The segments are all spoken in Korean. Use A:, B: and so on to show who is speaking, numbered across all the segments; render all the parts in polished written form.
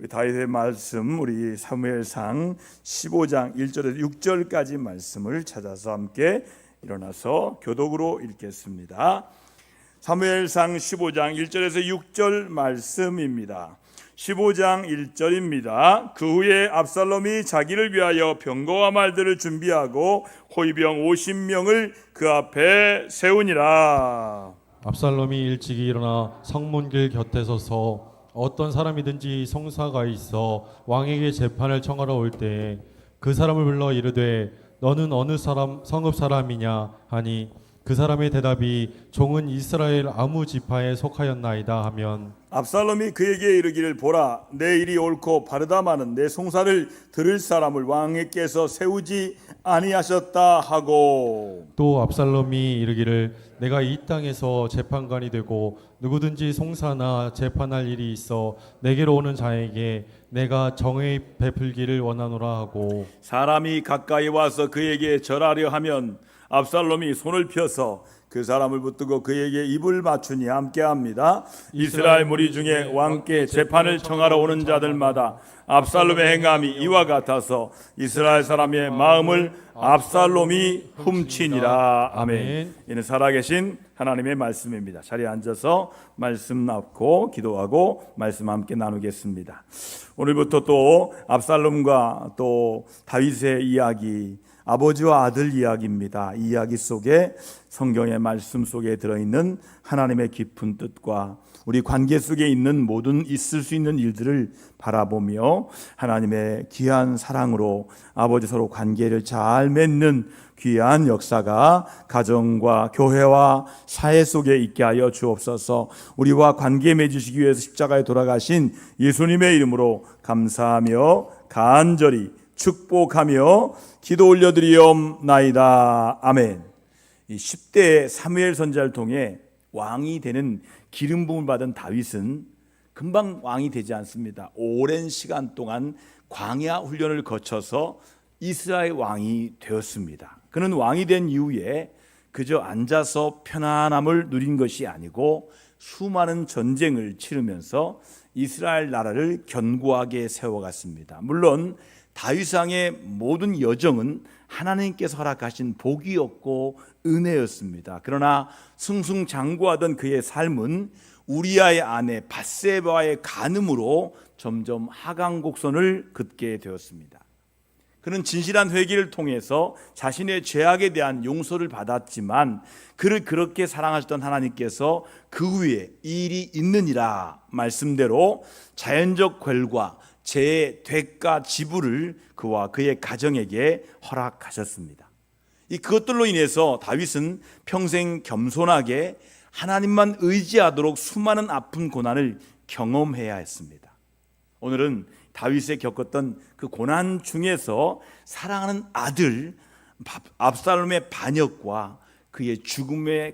A: 우리 다윗의 말씀, 우리 사무엘상 15장 1절에서 6절까지 말씀을 찾아서 함께 일어나서 교독으로 읽겠습니다. 사무엘상 15장 1절에서 6절 말씀입니다. 15장 1절입니다. 그 후에 압살롬이 자기를 위하여 병거와 말들을 준비하고 호위병 50명을 그 앞에 세우니라.
B: 압살롬이 일찍이 일어나 성문길 곁에 서서 어떤 사람이든지 송사가 있어 왕에게 재판을 청하러 올 때에 그 사람을 불러 이르되 너는 어느 사람 성읍 사람이냐 하니 그 사람의 대답이 종은 이스라엘 아무 지파에 속하였나이다 하면
A: 압살롬이 그에게 이르기를 보라, 내 일이 옳고 바르다마는 내 송사를 들을 사람을 왕에게서 세우지 아니하셨다 하고,
B: 또 압살롬이 이르기를 내가 이 땅에서 재판관이 되고 누구든지 송사나 재판할 일이 있어 내게로 오는 자에게 내가 정의 베풀기를 원하노라 하고,
A: 사람이 가까이 와서 그에게 절하려 하면 압살롬이 손을 펴서 그 사람을 붙들고 그에게 입을 맞추니 함께합니다. 이스라엘 무리 중에 왕께 재판을 청하러 오는 자들마다 압살롬의 행함이 이와 같아서 이스라엘 사람의 마음을 압살롬이 훔치니라. 아멘. 이는 살아계신 하나님의 말씀입니다. 자리에 앉아서 말씀 나누고 기도하고 말씀 함께 나누겠습니다. 오늘부터 또 압살롬과 또 다윗의 이야기, 아버지와 아들 이야기입니다. 이 이야기 속에 성경의 말씀 속에 들어있는 하나님의 깊은 뜻과 우리 관계 속에 있는 모든 있을 수 있는 일들을 바라보며 하나님의 귀한 사랑으로 아버지 서로 관계를 잘 맺는 귀한 역사가 가정과 교회와 사회 속에 있게 하여 주옵소서. 우리와 관계 맺으시기 위해서 십자가에 돌아가신 예수님의 이름으로 감사하며 간절히 축복하며 기도 올려드리옵나이다. 아멘. 이 10대 사무엘 선지자를 통해 왕이 되는 기름 부음을 받은 다윗은 금방 왕이 되지 않습니다. 오랜 시간 동안 광야 훈련을 거쳐서 이스라엘 왕이 되었습니다. 그는 왕이 된 이후에 그저 앉아서 편안함을 누린 것이 아니고 수많은 전쟁을 치르면서 이스라엘 나라를 견고하게 세워갔습니다. 물론 다윗왕의 모든 여정은 하나님께서 허락하신 복이었고 은혜였습니다. 그러나 승승장구하던 그의 삶은 우리아의 아내 밧세바와의 간음으로 점점 하강곡선을 긋게 되었습니다. 그는 진실한 회개를 통해서 자신의 죄악에 대한 용서를 받았지만 그를 그렇게 사랑하셨던 하나님께서 그 위에 이 일이 있느니라 말씀대로 자연적 결과 제 대가 지불을 그와 그의 가정에게 허락하셨습니다. 그것들로 인해서 다윗은 평생 겸손하게 하나님만 의지하도록 수많은 아픈 고난을 경험해야 했습니다. 오늘은 다윗이 겪었던 그 고난 중에서 사랑하는 아들 압살롬의 반역과 그의 죽음으로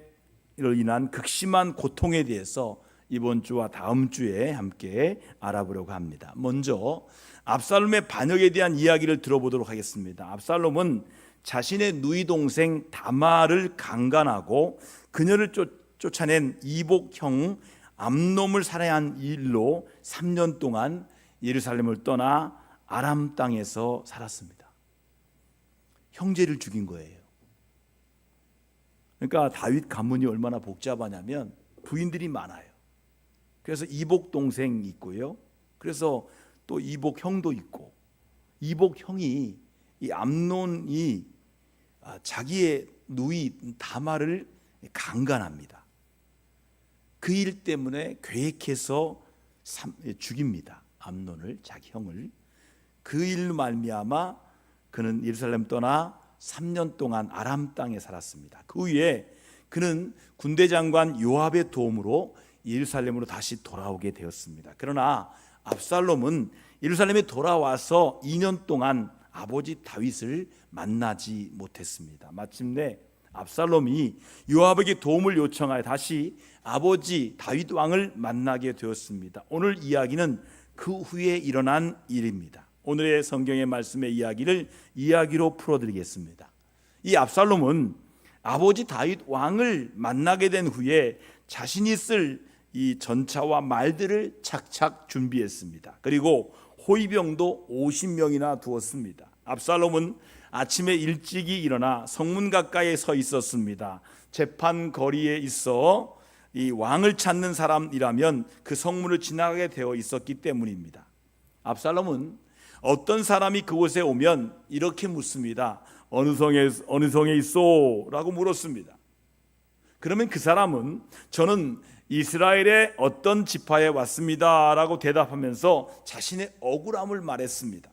A: 인한 극심한 고통에 대해서 이번 주와 다음 주에 함께 알아보려고 합니다. 먼저 압살롬의 반역에 대한 이야기를 들어보도록 하겠습니다. 압살롬은 자신의 누이 동생 다말을 강간하고 그녀를 쫓아낸 이복형 암놈을 살해한 일로 3년 동안 예루살렘을 떠나 아람 땅에서 살았습니다. 형제를 죽인 거예요. 그러니까 다윗 가문이 얼마나 복잡하냐면 부인들이 많아요. 그래서 이복 동생이 있고요. 그래서 또 이복 형도 있고, 이복 형이 이 암논이 자기의 누이 다말을 강간합니다. 그 일 때문에 계획해서 죽입니다. 암논을, 자기 형을. 그 일로 말미암아 그는 예루살렘 떠나 3년 동안 아람 땅에 살았습니다. 그 후에 그는 군대 장관 요압의 도움으로 예루살렘으로 다시 돌아오게 되었습니다. 그러나 압살롬은 예루살렘에 돌아와서 2년 동안 아버지 다윗을 만나지 못했습니다. 마침내 압살롬이 요압에게 도움을 요청하여 다시 아버지 다윗 왕을 만나게 되었습니다. 오늘 이야기는 그 후에 일어난 일입니다. 오늘의 성경의 말씀의 이야기를 이야기로 풀어드리겠습니다. 이 압살롬은 아버지 다윗 왕을 만나게 된 후에 자신이 쓸 이 전차와 말들을 착착 준비했습니다. 그리고 호위병도 50명이나 두었습니다. 압살롬은 아침에 일찍이 일어나 성문 가까이에 서 있었습니다. 재판 거리에 있어 이 왕을 찾는 사람이라면 그 성문을 지나가게 되어 있었기 때문입니다. 압살롬은 어떤 사람이 그곳에 오면 이렇게 묻습니다. 어느 성에 있소? 라고 물었습니다. 그러면 그 사람은 저는 이스라엘의 어떤 지파에 왔습니다 라고 대답하면서 자신의 억울함을 말했습니다.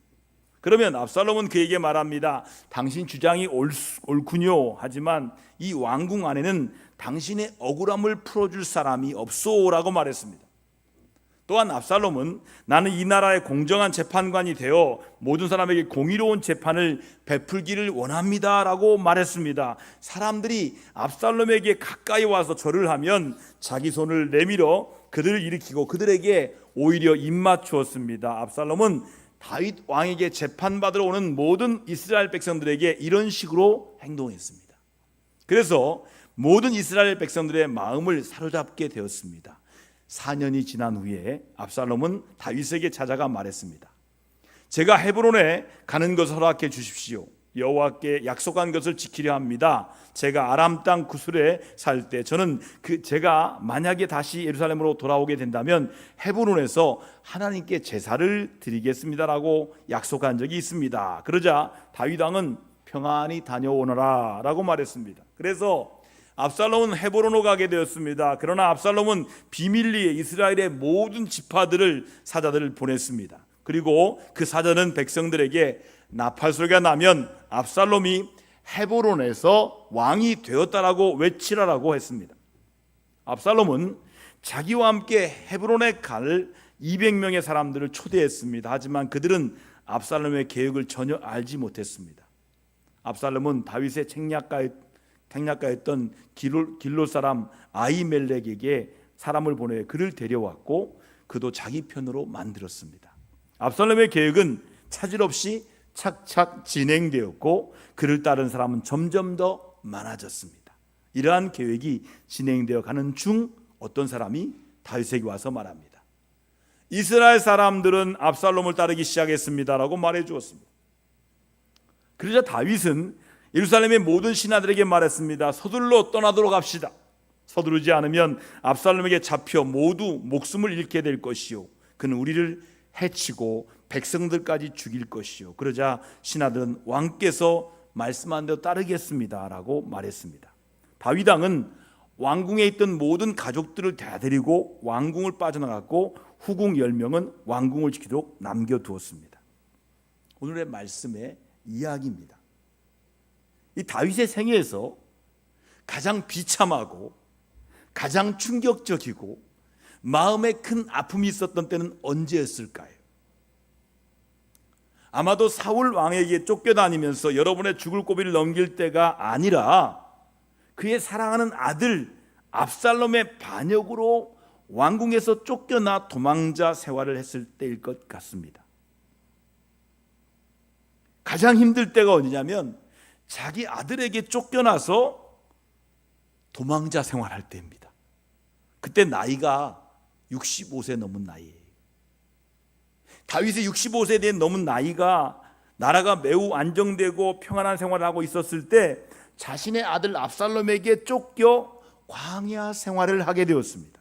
A: 그러면 압살롬은 그에게 말합니다. 당신 주장이 옳군요. 하지만 이 왕궁 안에는 당신의 억울함을 풀어줄 사람이 없소 라고 말했습니다. 또한 압살롬은 나는 이 나라의 공정한 재판관이 되어 모든 사람에게 공의로운 재판을 베풀기를 원합니다 라고 말했습니다. 사람들이 압살롬에게 가까이 와서 절을 하면 자기 손을 내밀어 그들을 일으키고 그들에게 오히려 입맞추었습니다. 압살롬은 다윗 왕에게 재판받으러 오는 모든 이스라엘 백성들에게 이런 식으로 행동했습니다. 그래서 모든 이스라엘 백성들의 마음을 사로잡게 되었습니다. 4년이 지난 후에 압살롬은 다윗에게 찾아가 말했습니다. 제가 헤브론에 가는 것을 허락해 주십시오. 여호와께 약속한 것을 지키려 합니다. 제가 아람 땅 구술에 살 때 저는 제가 만약에 다시 예루살렘으로 돌아오게 된다면 헤브론에서 하나님께 제사를 드리겠습니다라고 약속한 적이 있습니다. 그러자 다윗 왕은 평안히 다녀오너라 라고 말했습니다. 그래서 압살롬은 헤브론으로 가게 되었습니다. 그러나 압살롬은 비밀리에 이스라엘의 모든 지파들을 사자들을 보냈습니다. 그리고 그 사자는 백성들에게 나팔 소리가 나면 압살롬이 헤브론에서 왕이 되었다라고 외치라라고 했습니다. 압살롬은 자기와 함께 헤브론에 갈 200명의 사람들을 초대했습니다. 하지만 그들은 압살롬의 계획을 전혀 알지 못했습니다. 압살롬은 다윗의 책략가였던 길롯 사람 아히멜렉에게 사람을 보내 그를 데려왔고 그도 자기 편으로 만들었습니다. 압살롬의 계획은 차질 없이 착착 진행되었고 그를 따른 사람은 점점 더 많아졌습니다. 이러한 계획이 진행되어 가는 중 어떤 사람이 다윗에게 와서 말합니다. 이스라엘 사람들은 압살롬을 따르기 시작했습니다라고 말해 주었습니다. 그러자 다윗은 예루살렘의 모든 신하들에게 말했습니다. 서둘러 떠나도록 합시다. 서두르지 않으면 압살롬에게 잡혀 모두 목숨을 잃게 될 것이요 그는 우리를 해치고 백성들까지 죽일 것이요. 그러자 신하들은 왕께서 말씀한 대로 따르겠습니다라고 말했습니다. 다윗 왕은 왕궁에 있던 모든 가족들을 다 데리고 왕궁을 빠져나갔고 후궁 10명은 왕궁을 지키도록 남겨두었습니다. 오늘의 말씀의 이야기입니다. 이 다윗의 생애에서 가장 비참하고 가장 충격적이고 마음에 큰 아픔이 있었던 때는 언제였을까요? 아마도 사울 왕에게 쫓겨다니면서 여러분의 죽을 고비를 넘길 때가 아니라 그의 사랑하는 아들 압살롬의 반역으로 왕궁에서 쫓겨나 도망자 생활을 했을 때일 것 같습니다. 가장 힘들 때가 어디냐면 자기 아들에게 쫓겨나서 도망자 생활할 때입니다. 그때 나이가 65세 넘은 나이예요. 다윗의 65세에 넘은 나이가 나라가 매우 안정되고 평안한 생활을 하고 있었을 때 자신의 아들 압살롬에게 쫓겨 광야 생활을 하게 되었습니다.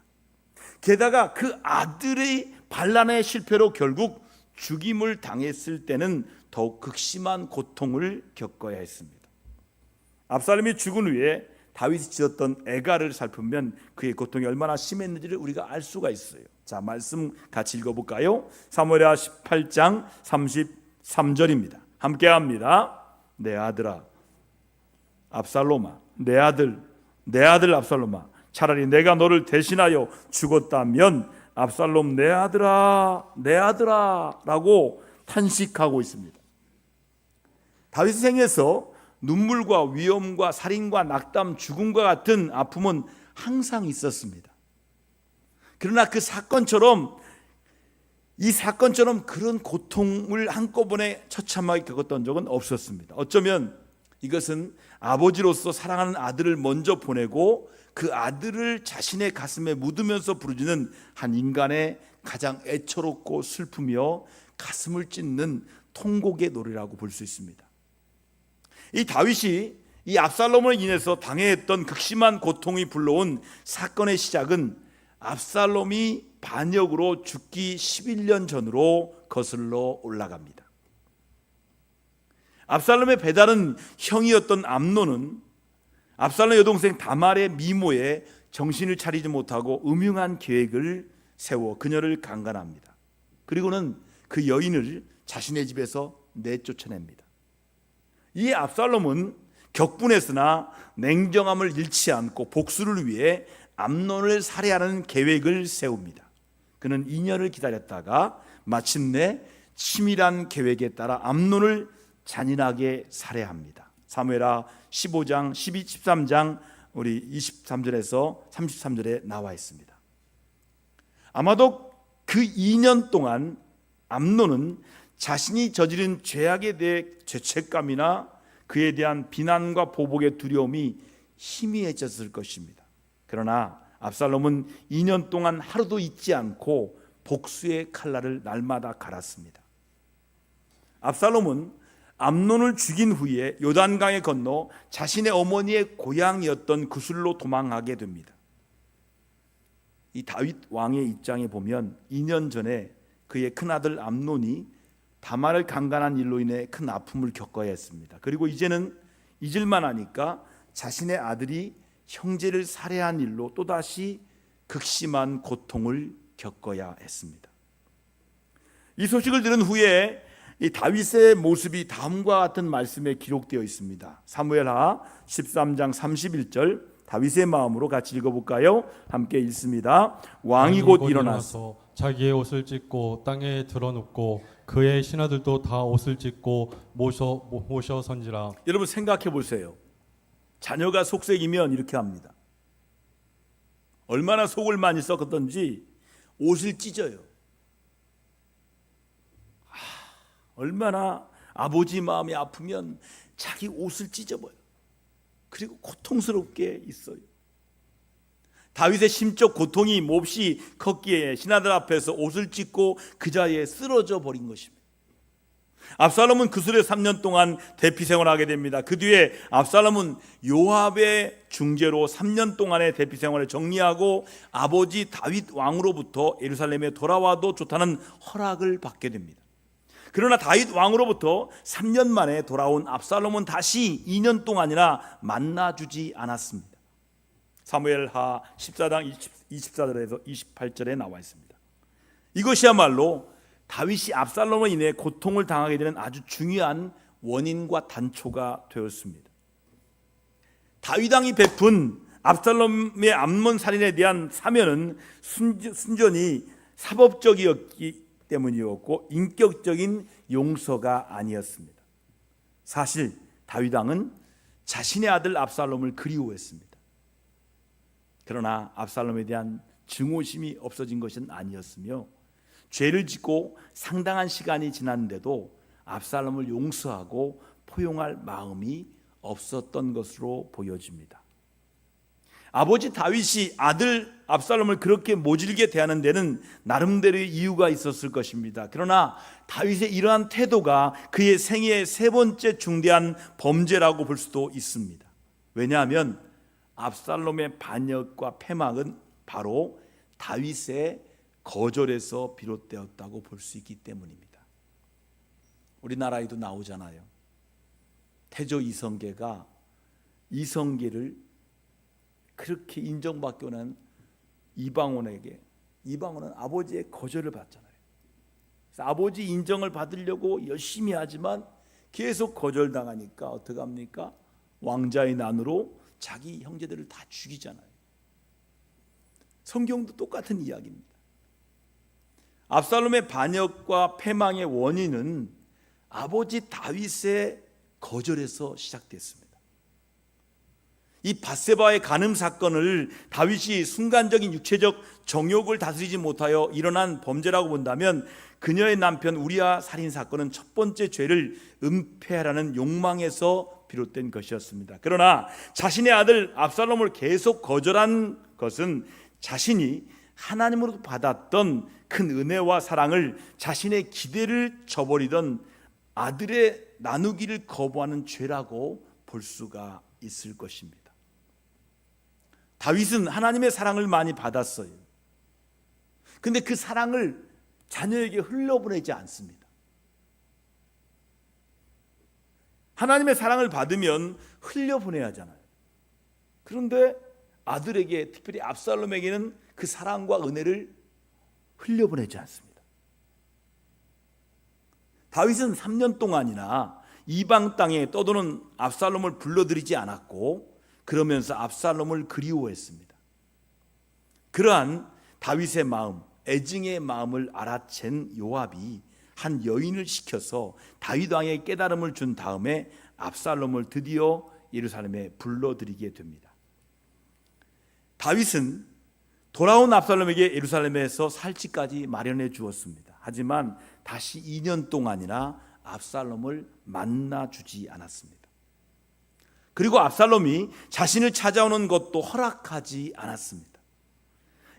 A: 게다가 그 아들의 반란의 실패로 결국 죽임을 당했을 때는 더욱 극심한 고통을 겪어야 했습니다. 압살롬이 죽은 후에 다윗이 지었던 애가를 살피면 그의 고통이 얼마나 심했는지를 우리가 알 수가 있어요. 자, 말씀 같이 읽어볼까요? 사무엘하 18장 33절입니다. 함께 합니다. 내 아들아 압살롬아, 내 아들 압살롬아, 차라리 내가 너를 대신하여 죽었다면 압살롬 내 아들아 라고 탄식하고 있습니다. 다윗의 생에서 눈물과 위험과 살인과 낙담, 죽음과 같은 아픔은 항상 있었습니다. 그러나 이 사건처럼 그런 고통을 한꺼번에 처참하게 겪었던 적은 없었습니다. 어쩌면 이것은 아버지로서 사랑하는 아들을 먼저 보내고 그 아들을 자신의 가슴에 묻으면서 부르짖는 한 인간의 가장 애처롭고 슬프며 가슴을 찢는 통곡의 노래라고 볼 수 있습니다. 이 다윗이 이 압살롬을 인해서 당해했던 극심한 고통이 불러온 사건의 시작은 압살롬이 반역으로 죽기 11년 전으로 거슬러 올라갑니다. 압살롬의 배다른 형이었던 암논은 압살롬 여동생 다말의 미모에 정신을 차리지 못하고 음흉한 계획을 세워 그녀를 강간합니다. 그리고는 그 여인을 자신의 집에서 내쫓아냅니다. 이 압살롬은 격분했으나 냉정함을 잃지 않고 복수를 위해 암논을 살해하는 계획을 세웁니다. 그는 2년을 기다렸다가 마침내 치밀한 계획에 따라 암논을 잔인하게 살해합니다. 사무엘하 15장, 12, 13장 우리 23절에서 33절에 나와 있습니다. 아마도 그 2년 동안 암논은 자신이 저지른 죄악에 대해 죄책감이나 그에 대한 비난과 보복의 두려움이 희미해졌을 것입니다. 그러나 압살롬은 2년 동안 하루도 잊지 않고 복수의 칼날을 날마다 갈았습니다. 압살롬은 암논을 죽인 후에 요단강에 건너 자신의 어머니의 고향이었던 구슬로 도망하게 됩니다. 이 다윗 왕의 입장에 보면 2년 전에 그의 큰아들 암논이 다말을 강간한 일로 인해 큰 아픔을 겪어야 했습니다. 그리고 이제는 잊을만 하니까 자신의 아들이 형제를 살해한 일로 또다시 극심한 고통을 겪어야 했습니다. 이 소식을 들은 후에 이 다윗의 모습이 다음과 같은 말씀에 기록되어 있습니다. 사무엘하 13장 31절 다윗의 마음으로 같이 읽어볼까요? 함께 읽습니다. 왕이 곧 일어나서
B: 자기의 옷을 찢고 땅에 드러눕고 그의 신하들도 다 옷을 찢고 모셔 선지라.
A: 여러분 생각해 보세요. 자녀가 속색이면 이렇게 합니다. 얼마나 속을 많이 썩었던지 옷을 찢어요. 얼마나 아버지 마음이 아프면 자기 옷을 찢어버려요. 그리고 고통스럽게 있어요. 다윗의 심적 고통이 몹시 컸기에 신하들 앞에서 옷을 찢고 그 자리에 쓰러져 버린 것입니다. 압살롬은 그술에 3년 동안 대피 생활하게 됩니다. 그 뒤에 압살롬은 요압의 중재로 3년 동안의 대피 생활을 정리하고 아버지 다윗 왕으로부터 예루살렘에 돌아와도 좋다는 허락을 받게 됩니다. 그러나 다윗 왕으로부터 3년 만에 돌아온 압살롬은 다시 2년 동안이나 만나주지 않았습니다. 사무엘하 14장 24절에서 28절에 나와 있습니다. 이것이야말로 다윗이 압살롬으로 인해 고통을 당하게 되는 아주 중요한 원인과 단초가 되었습니다. 다윗 왕이 베푼 압살롬의 암몬 살인에 대한 사면은 순전히 사법적이었기 때문이었고 인격적인 용서가 아니었습니다. 사실 다윗 왕은 자신의 아들 압살롬을 그리워했습니다. 그러나 압살롬에 대한 증오심이 없어진 것은 아니었으며 죄를 짓고 상당한 시간이 지났는데도 압살롬을 용서하고 포용할 마음이 없었던 것으로 보여집니다. 아버지 다윗이 아들 압살롬을 그렇게 모질게 대하는 데는 나름대로의 이유가 있었을 것입니다. 그러나 다윗의 이러한 태도가 그의 생애의 세 번째 중대한 범죄라고 볼 수도 있습니다. 왜냐하면 압살롬의 반역과 패망은 바로 다윗의 거절에서 비롯되었다고 볼 수 있기 때문입니다. 우리나라에도 나오잖아요. 태조 이성계가 이성계를 그렇게 인정받고 난 이방원에게, 이방원은 아버지의 거절을 받잖아요. 그래서 아버지 인정을 받으려고 열심히 하지만 계속 거절당하니까 어떻게 합니까? 왕자의 난으로 자기 형제들을 다 죽이잖아요. 성경도 똑같은 이야기입니다. 압살롬의 반역과 패망의 원인은 아버지 다윗의 거절에서 시작됐습니다. 이 밧세바의 간음 사건을 다윗이 순간적인 육체적 정욕을 다스리지 못하여 일어난 범죄라고 본다면 그녀의 남편 우리아 살인 사건은 첫 번째 죄를 은폐하라는 욕망에서 비롯된 것이었습니다. 그러나 자신의 아들 압살롬을 계속 거절한 것은 자신이 하나님으로부터 받았던 큰 은혜와 사랑을 자신의 기대를 저버리던 아들의 나누기를 거부하는 죄라고 볼 수가 있을 것입니다. 다윗은 하나님의 사랑을 많이 받았어요. 근데 그 사랑을 자녀에게 흘려보내지 않습니다. 하나님의 사랑을 받으면 흘려보내야 하잖아요. 그런데 아들에게, 특별히 압살롬에게는 그 사랑과 은혜를 흘려보내지 않습니다. 다윗은 3년 동안이나 이방 땅에 떠도는 압살롬을 불러들이지 않았고, 그러면서 압살롬을 그리워했습니다. 그러한 다윗의 마음, 애증의 마음을 알아챈 요압이 한 여인을 시켜서 다윗 왕에게 깨달음을 준 다음에 압살롬을 드디어 예루살렘에 불러들이게 됩니다. 다윗은 돌아온 압살롬에게 예루살렘에서 살지까지 마련해 주었습니다. 하지만 다시 2년 동안이나 압살롬을 만나주지 않았습니다. 그리고 압살롬이 자신을 찾아오는 것도 허락하지 않았습니다.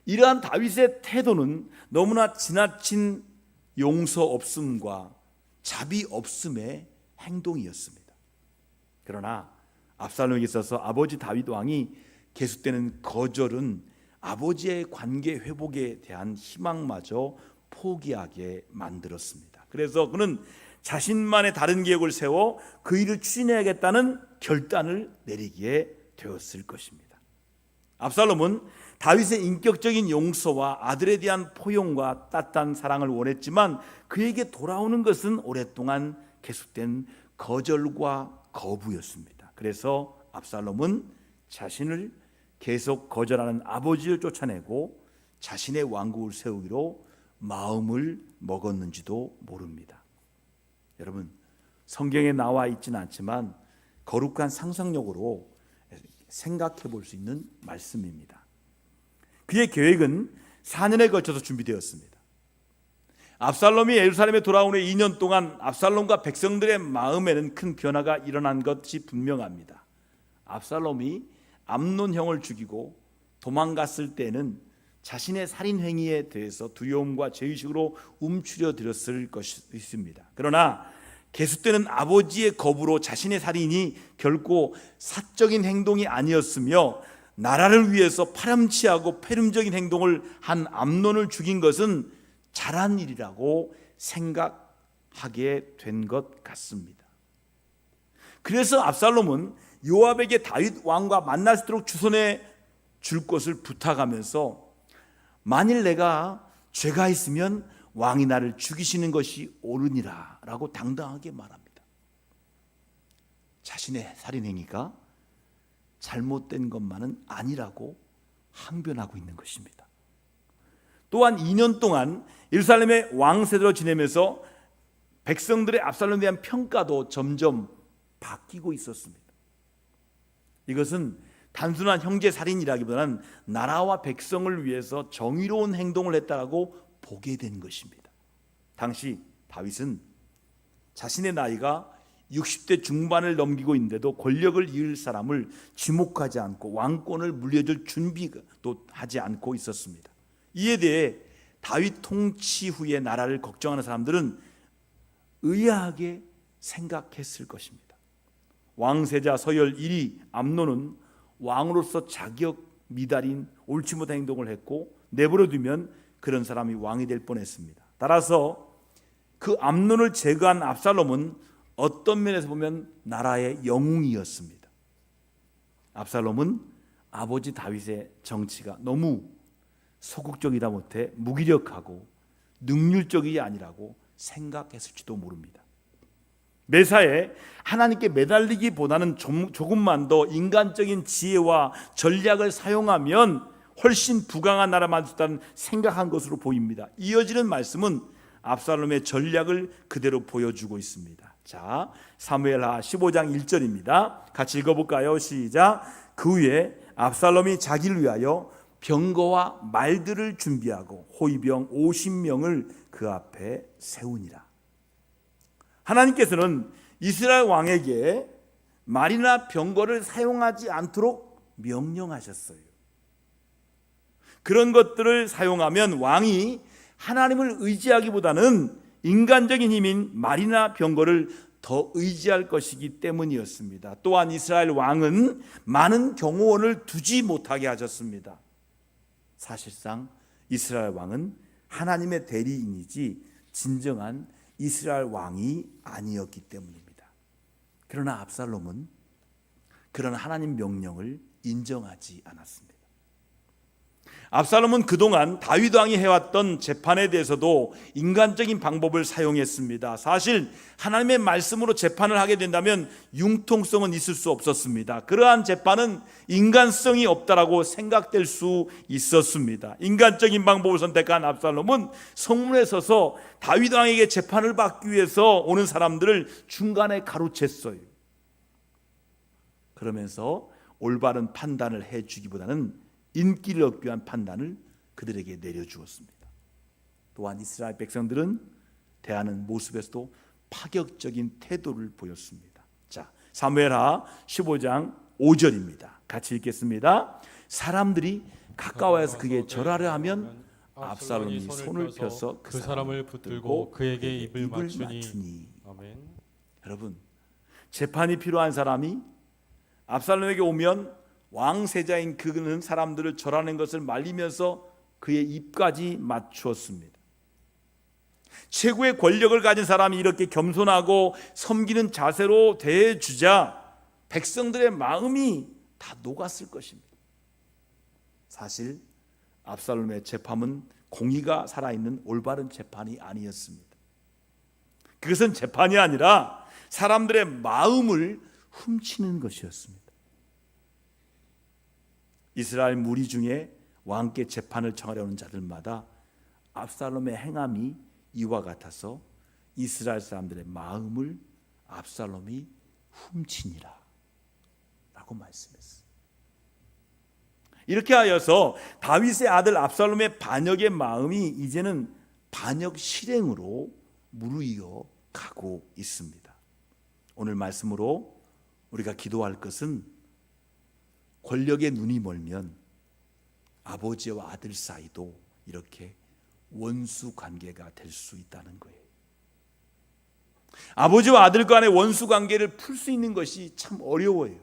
A: 이러한 다윗의 태도는 너무나 지나친 용서 없음과 자비 없음의 행동이었습니다. 그러나 압살롬에게 있어서 아버지 다윗 왕이 계속되는 거절은 아버지의 관계 회복에 대한 희망마저 포기하게 만들었습니다. 그래서 그는 자신만의 다른 계획을 세워 그 일을 추진해야겠다는 결단을 내리게 되었을 것입니다. 압살롬은 다윗의 인격적인 용서와 아들에 대한 포용과 따뜻한 사랑을 원했지만 그에게 돌아오는 것은 오랫동안 계속된 거절과 거부였습니다. 그래서 압살롬은 자신을 계속 거절하는 아버지를 쫓아내고 자신의 왕국을 세우기로 마음을 먹었는지도 모릅니다. 여러분, 성경에 나와 있지는 않지만 거룩한 상상력으로 생각해 볼 수 있는 말씀입니다. 그의 계획은 4년에 걸쳐서 준비되었습니다. 압살롬이 예루살렘에 돌아온 후 2년 동안 압살롬과 백성들의 마음에는 큰 변화가 일어난 것이 분명합니다. 압살롬이 암논 형을 죽이고 도망갔을 때는 자신의 살인 행위에 대해서 두려움과 죄의식으로 움츠려들었을 것입니다. 그러나 계속되는 아버지의 거부로 자신의 살인이 결코 사적인 행동이 아니었으며 나라를 위해서 파렴치하고 패륜적인 행동을 한 암논을 죽인 것은 잘한 일이라고 생각하게 된 것 같습니다. 그래서 압살롬은 요압에게 다윗 왕과 만날 수 있도록 주선해 줄 것을 부탁하면서 만일 내가 죄가 있으면 왕이 나를 죽이시는 것이 옳으니라 라고 당당하게 말합니다. 자신의 살인행위가 잘못된 것만은 아니라고 항변하고 있는 것입니다. 또한 2년 동안 예루살렘의 왕세대로 지내면서 백성들의 압살롬에 대한 평가도 점점 바뀌고 있었습니다. 이것은 단순한 형제살인이라기보다는 나라와 백성을 위해서 정의로운 행동을 했다라고 보게 된 것입니다. 당시 다윗은 자신의 나이가 60대 중반을 넘기고 있는데도 권력을 이을 사람을 지목하지 않고 왕권을 물려줄 준비도 하지 않고 있었습니다. 이에 대해 다윗 통치 후의 나라를 걱정하는 사람들은 의아하게 생각했을 것입니다. 왕세자 서열 1위 암논은 왕으로서 자격 미달인 옳지 못한 행동을 했고 내버려두면 그런 사람이 왕이 될 뻔했습니다. 따라서 그 암논을 제거한 압살롬은 어떤 면에서 보면 나라의 영웅이었습니다. 압살롬은 아버지 다윗의 정치가 너무 소극적이다 못해 무기력하고 능률적이 아니라고 생각했을지도 모릅니다. 매사에 하나님께 매달리기보다는 조금만 더 인간적인 지혜와 전략을 사용하면 훨씬 부강한 나라 만들 수 있다는 생각한 것으로 보입니다. 이어지는 말씀은 압살롬의 전략을 그대로 보여주고 있습니다. 자, 사무엘하 15장 1절입니다. 같이 읽어볼까요? 시작. 그 후에 압살롬이 자기를 위하여 병거와 말들을 준비하고 호위병 50명을 그 앞에 세우니라. 하나님께서는 이스라엘 왕에게 말이나 병거를 사용하지 않도록 명령하셨어요. 그런 것들을 사용하면 왕이 하나님을 의지하기보다는 인간적인 힘인 말이나 병거를 더 의지할 것이기 때문이었습니다. 또한 이스라엘 왕은 많은 경호원을 두지 못하게 하셨습니다. 사실상 이스라엘 왕은 하나님의 대리인이지 진정한 이스라엘 왕이 아니었기 때문입니다. 그러나 압살롬은 그런 하나님 명령을 인정하지 않았습니다. 압살롬은 그동안 다윗 왕이 해왔던 재판에 대해서도 인간적인 방법을 사용했습니다. 사실 하나님의 말씀으로 재판을 하게 된다면 융통성은 있을 수 없었습니다. 그러한 재판은 인간성이 없다라고 생각될 수 있었습니다. 인간적인 방법을 선택한 압살롬은 성문에 서서 다윗 왕에게 재판을 받기 위해서 오는 사람들을 중간에 가로챘어요. 그러면서 올바른 판단을 해주기보다는 인기를 얻기 위한 판단을 그들에게 내려주었습니다. 또한 이스라엘 백성들은 대하는 모습에서도 파격적인 태도를 보였습니다. 자, 사무엘하 15장 5절입니다. 같이 읽겠습니다. 사람들이 가까워서 그에게 절하려 하면 압살롬이 손을 펴서
B: 그 사람을 붙들고 그에게 입을 맞추니. 아멘.
A: 여러분, 재판이 필요한 사람이 압살롬에게 오면 왕세자인 그는 사람들을 절하는 것을 말리면서 그의 입까지 맞추었습니다. 최고의 권력을 가진 사람이 이렇게 겸손하고 섬기는 자세로 대해주자 백성들의 마음이 다 녹았을 것입니다. 사실 압살롬의 재판은 공의가 살아있는 올바른 재판이 아니었습니다. 그것은 재판이 아니라 사람들의 마음을 훔치는 것이었습니다. 이스라엘 무리 중에 왕께 재판을 청하려는 자들마다 압살롬의 행함이 이와 같아서 이스라엘 사람들의 마음을 압살롬이 훔치니라 라고 말씀했어요. 이렇게 하여서 다윗의 아들 압살롬의 반역의 마음이 이제는 반역 실행으로 무르익어 가고 있습니다. 오늘 말씀으로 우리가 기도할 것은 권력의 눈이 멀면 아버지와 아들 사이도 이렇게 원수 관계가 될 수 있다는 거예요. 아버지와 아들 간의 원수 관계를 풀 수 있는 것이 참 어려워요.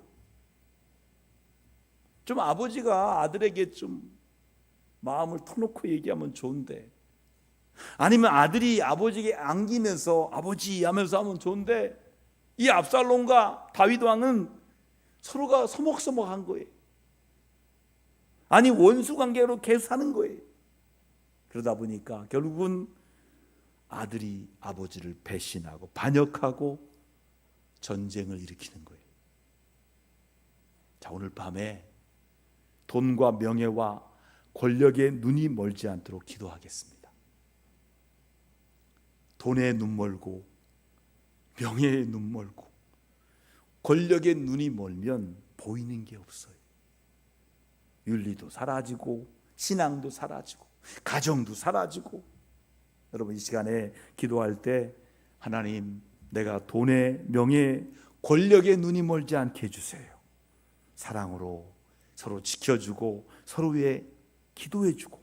A: 좀 아버지가 아들에게 좀 마음을 터놓고 얘기하면 좋은데, 아니면 아들이 아버지에게 안기면서 아버지 하면서 하면 좋은데, 이 압살롬과 다윗 왕은 서로가 서먹서먹한 거예요. 아니 원수 관계로 계속 사는 거예요. 그러다 보니까 결국은 아들이 아버지를 배신하고 반역하고 전쟁을 일으키는 거예요. 자, 오늘 밤에 돈과 명예와 권력의 눈이 멀지 않도록 기도하겠습니다. 돈에 눈 멀고 명예에 눈 멀고 권력의 눈이 멀면 보이는 게 없어요. 윤리도 사라지고 신앙도 사라지고 가정도 사라지고. 여러분, 이 시간에 기도할 때 하나님, 내가 돈에 명예에 권력의 눈이 멀지 않게 해주세요. 사랑으로 서로 지켜주고 서로 위해 기도해주고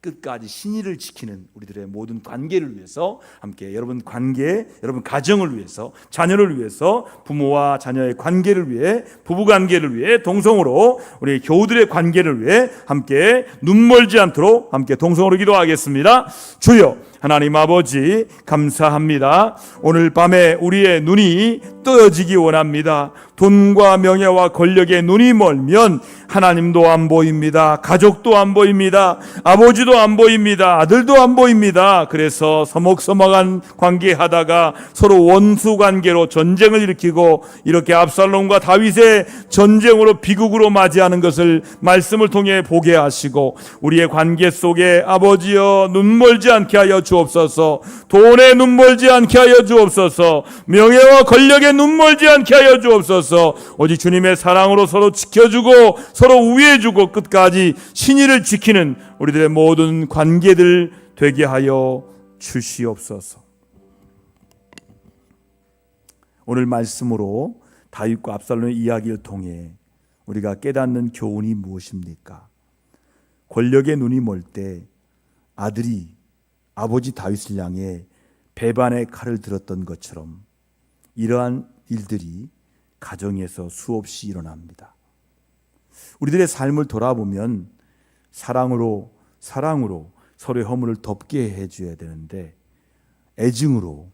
A: 끝까지 신의를 지키는 우리들의 모든 관계를 위해서 함께 여러분 관계, 여러분 가정을 위해서, 자녀를 위해서, 부모와 자녀의 관계를 위해, 부부 관계를 위해 동성으로 우리 교우들의 관계를 위해 함께 눈 멀지 않도록 함께 동성으로 기도하겠습니다. 주여 하나님 아버지, 감사합니다. 오늘 밤에 우리의 눈이 떠여지기 원합니다. 돈과 명예와 권력의 눈이 멀면 하나님도 안 보입니다. 가족도 안 보입니다. 아버지도 안 보입니다. 아들도 안 보입니다. 그래서 서먹서먹한 관계하다가 서로 원수 관계로 전쟁을 일으키고 이렇게 압살롬과 다윗의 전쟁으로 비극으로 맞이하는 것을 말씀을 통해 보게 하시고, 우리의 관계 속에 아버지여 눈 멀지 않게 하여 주옵소서. 돈에 눈 멀지 않게 하여 주옵소서. 명예와 권력에 눈 멀지 않게 하여 주옵소서. 오직 주님의 사랑으로 서로 지켜주고 서로 우애해주고 끝까지 신의를 지키는 우리들의 모든 관계들 되게 하여 주시옵소서. 오늘 말씀으로 다윗과 압살롬의 이야기를 통해 우리가 깨닫는 교훈이 무엇입니까? 권력의 눈이 멀 때 아들이 아버지 다윗을 향해 배반의 칼을 들었던 것처럼 이러한 일들이 가정에서 수없이 일어납니다. 우리들의 삶을 돌아보면 사랑으로 서로의 허물을 덮게 해줘야 되는데 애증으로,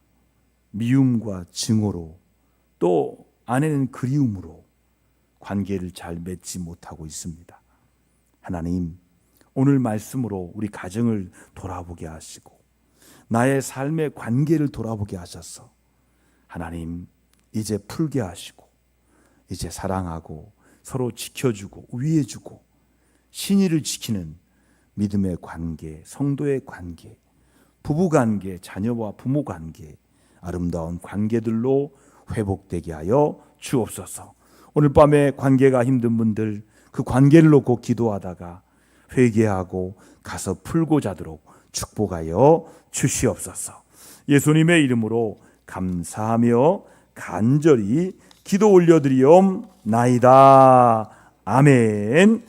A: 미움과 증오로, 또 아내는 그리움으로 관계를 잘 맺지 못하고 있습니다. 하나님, 오늘 말씀으로 우리 가정을 돌아보게 하시고 나의 삶의 관계를 돌아보게 하셔서 하나님 이제 풀게 하시고 이제 사랑하고 서로 지켜주고 위해주고 신의를 지키는 믿음의 관계, 성도의 관계, 부부관계, 자녀와 부모관계, 아름다운 관계들로 회복되게 하여 주옵소서. 오늘 밤에 관계가 힘든 분들 그 관계를 놓고 기도하다가 회개하고 가서 풀고 자도록 축복하여 주시옵소서. 예수님의 이름으로 감사하며 간절히 기도 올려드리옵나이다. 아멘.